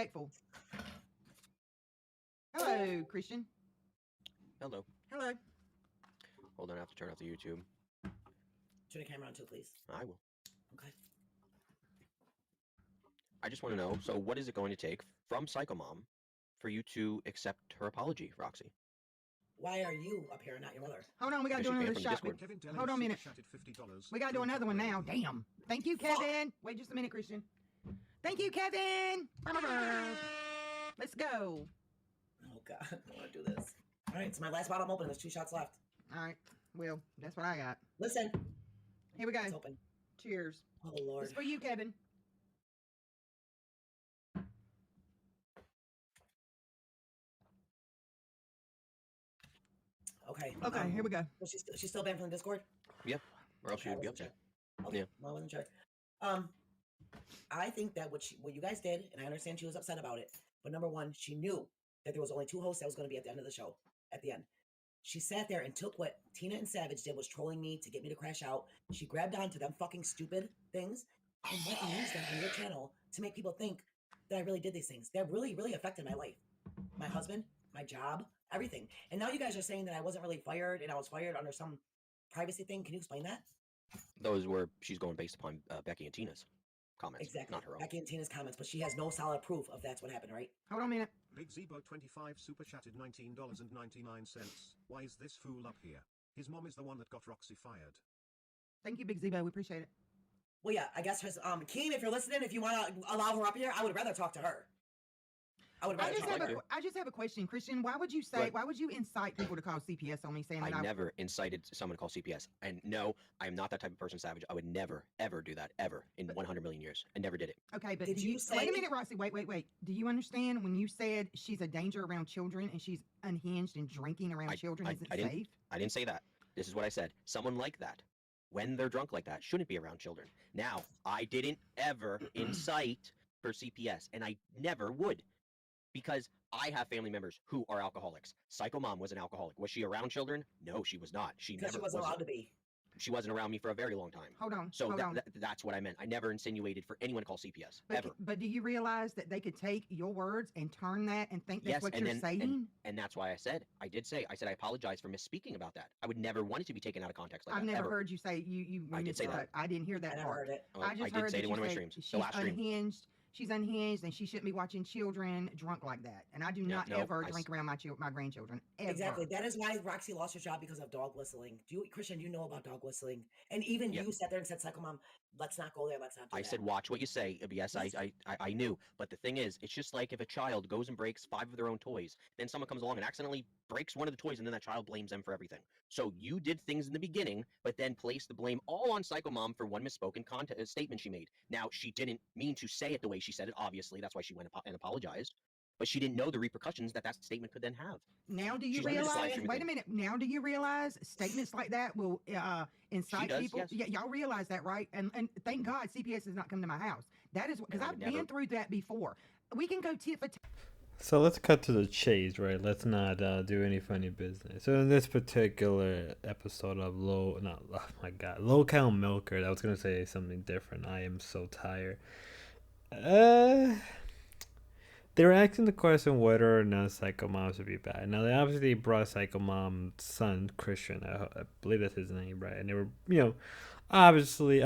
respectful. Hello, Christian. Hello. Hello. Hold on, I have to turn off the YouTube. Turn the camera on too, please. I will. Okay. I just want to know, so what is it going to take from Psycho Mom for you to accept her apology, Roxy? Why are you up here and not your mother? Hold on, we got to Because do she's another banned shot. from Discord. Hold on a minute. We got to do another one now. Damn. Thank you, Kevin. Wait just a minute, Christian. Thank you, Kevin. Let's go. Oh, God. I don't want to do this. All right, it's my last bottle I'm opening. There's 2 shots left. All right. Well, that's what I got. Listen. Here we go. It's open. Cheers. Oh, Lord. It's for you, Kevin. Okay. Okay, here we go. Was she's still banned from the Discord? Yeah. Or else Okay, you'd be I wasn't upset. sure. Okay, Yeah. well, I wasn't sure. I think that what you guys did, and I understand she was upset about it, but number one, she knew that there was only 2 hosts that was going to be at the end of the show. At the end, she sat there and took what Tina and Savage did, was trolling me to get me to crash out. She grabbed onto them fucking stupid things and went and used them on your channel to make people think that I really did these things. That really, really affected my life, my husband, my job, everything. And now you guys are saying that I wasn't really fired and I was fired under some privacy thing. Can you explain that? Those were, she's going based upon Becky and Tina's comments, Exactly. not her own. Becky and Tina's comments, but she has no solid proof of that's what happened, right? Hold on a minute. Big Zebo 25 super chatted $19.99. Why is this fool up here? His mom is the one that got Roxy fired. Thank you, Big Zebo. We appreciate it. Well, yeah, I guess Keem, if you're listening, if you want to allow her up here, I would rather talk to her. I just have a question, Christian. Why would you incite people to call CPS on me saying that I never incited someone to call CPS. And no, I am not that type of person, Savage. I would never, ever do that, ever, in 100 million years. I never did it. Okay, but did you say... Wait a minute, Rossi. Wait. Do you understand when you said she's a danger around children and she's unhinged and drinking around children isn't safe? I didn't say that. This is what I said. Someone like that, when they're drunk like that, shouldn't be around children. Now, I didn't ever incite for CPS, and I never would. Because I have family members who are alcoholics. Psycho Mom was an alcoholic. Was she around children? No, she was not. She wasn't allowed to be. She wasn't around me for a very long time. Hold on. So that's what I meant. I never insinuated for anyone to call CPS, ever. But do you realize that they could take your words and turn that and think that's what you're saying? And that's why I said I apologize for misspeaking about that. I would never want it to be taken out of context like that. I've never heard you say you I did say that. I didn't hear that I part. Heard it. I just did heard say it that in one of my you streams. she's The last stream. unhinged. She's unhinged and she shouldn't be watching children drunk like that. And I do not ever drink around my grandchildren. Ever. Exactly. That is why Roxy lost her job, because of dog whistling. Christian, you know about dog whistling. And even you sat there and said, Psycho Mom, let's not go there. Let's not do that. I said, watch what you say. Yes, I knew. But the thing is, it's just like if a child goes and breaks 5 of their own toys, then someone comes along and accidentally breaks one of the toys, and then that child blames them for everything. So you did things in the beginning, but then placed the blame all on Psycho Mom for one misspoken statement she made. Now, she didn't mean to say it the way she said it, obviously. That's why she went and apologized. But she didn't know the repercussions that statement could then have. Now do you realize, wait a minute, now do you realize statements like that will incite people? Yes. Yeah, y'all realize that, right? And thank God CPS has not come to my house. That is, because I've been through that before. We can go tit for tat. So let's cut to the chase, right? Let's not do any funny business. So in this particular episode of lolcowmilker, I was going to say something different. I am so tired. They were asking the question whether or not Psycho Mom should be bad. Now, they obviously brought Psycho Mom's son, Christian, I believe that's his name, right? And they were, obviously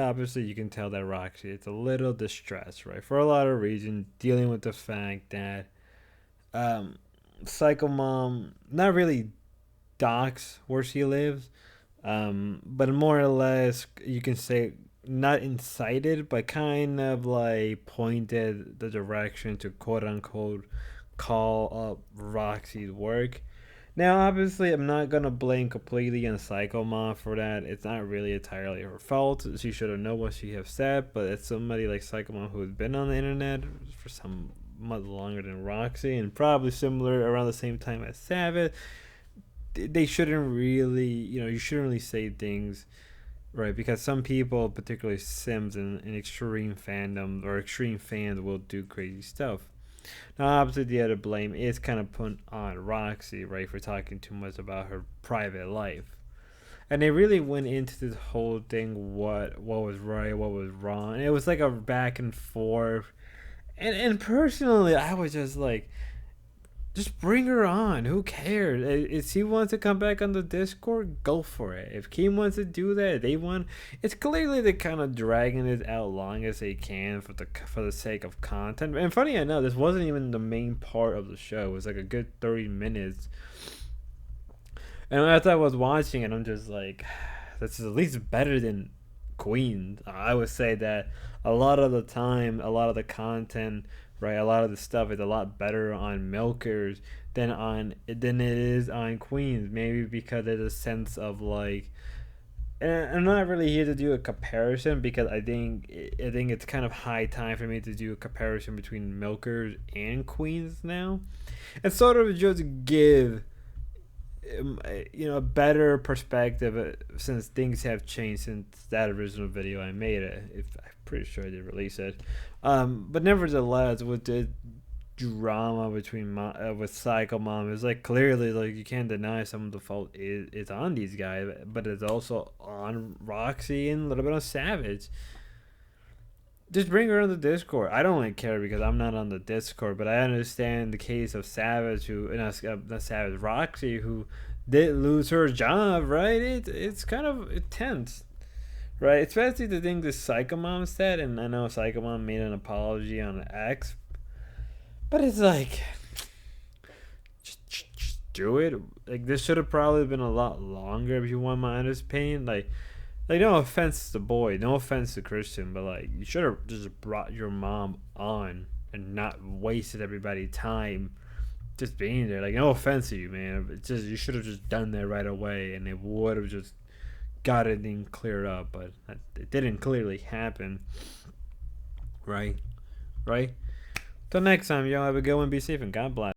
you can tell that Roxy is a little distressed, right? For a lot of reasons, dealing with the fact that Psycho Mom not really docks where she lives, but more or less you can say not incited, but kind of like pointed the direction to quote unquote call up Roxy's work. Now, obviously, I'm not gonna blame completely on Psycho Mom for that. It's not really entirely her fault. She should have known what she have said, but it's somebody like Psycho Mom who's been on the internet for some much longer than Roxy, and probably similar around the same time as Savage. They shouldn't really, you shouldn't really say things, right? Because some people, particularly Sims and extreme fandom or extreme fans, will do crazy stuff. Now, obviously, the other blame is kind of put on Roxy, right, for talking too much about her private life. And they really went into this whole thing, what was right, what was wrong. And it was like a back and forth. And personally, I was just like, just bring her on. Who cares? If she wants to come back on the Discord, go for it. If Keem wants to do that, they want. It's clearly they're kind of dragging it out long as they can for the sake of content. And funny enough, this wasn't even the main part of the show. It was like a good 30 minutes. And as I was watching it, I'm just like, this is at least better than Queen. I would say that a lot of the time, a lot of the content, right, a lot of the stuff is a lot better on Milkers than it is on Queens. Maybe because there's a sense of like, and I'm not really here to do a comparison because I think it's kind of high time for me to do a comparison between Milkers and Queens now, and sort of just give a better perspective since things have changed since that original video I made it. If I'm pretty sure they released it, but nevertheless, with the drama between with Psycho Mom, it's like clearly like you can't deny some of the fault is on these guys, but it's also on Roxy and a little bit on Savage. Just bring her on the Discord. I don't really care because I'm not on the Discord, but I understand the case of Savage, not Savage, Roxy, who did lose her job, right? It's kind of intense, right? Especially the thing that Psycho Mom said, and I know Psycho Mom made an apology on X, but it's like, just do it. Like, this should have probably been a lot longer if you want my honest opinion. Like, no offense to Boy, no offense to Christian, but like, you should have just brought your mom on and not wasted everybody's time just being there. Like, no offense to you, man. It's just, you should have just done that right away, and it would have just got everything cleared up. But it didn't clearly happen, right? Till next time, y'all have a good one. Be safe and God bless.